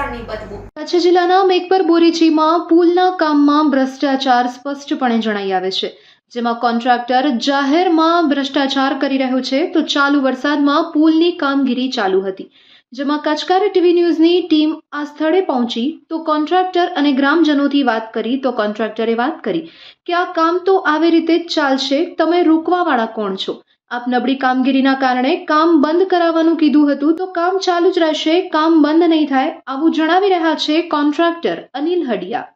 પણ નીપજવું। કચ્છ જિલ્લાના મેઘપર બોરીચીમાં પુલના કામમાં ભ્રષ્ટાચાર સ્પષ્ટપણે જણાઈ આવે છે, જેમાં કોન્ટ્રાક્ટર જાહેરમાં ભ્રષ્ટાચાર કરી રહ્યો છે તો ચાલુ વરસાદમાં પુલની કામગીરી ચાલુ હતી, જેમાં કચ્છકાર ટીવી ન્યૂઝની ટીમ આ સ્થળે પહોંચી તો કોન્ટ્રાક્ટર અને ગ્રામજનોથી વાત કરી તો કોન્ટ્રાક્ટરે વાત કરી કે આ કામ તો આવી રીતે જ ચાલશે, તમે રોકવાવાળા કોણ છો? આપ નબળી કામગીરીના કારણે કામ બંધ કરાવવાનું કીધું હતું તો કામ ચાલુ જ રહેશે, કામ બંધ નહીં થાય, આવું જણાવી રહ્યા છે કોન્ટ્રાક્ટર અનિલ હડિયા।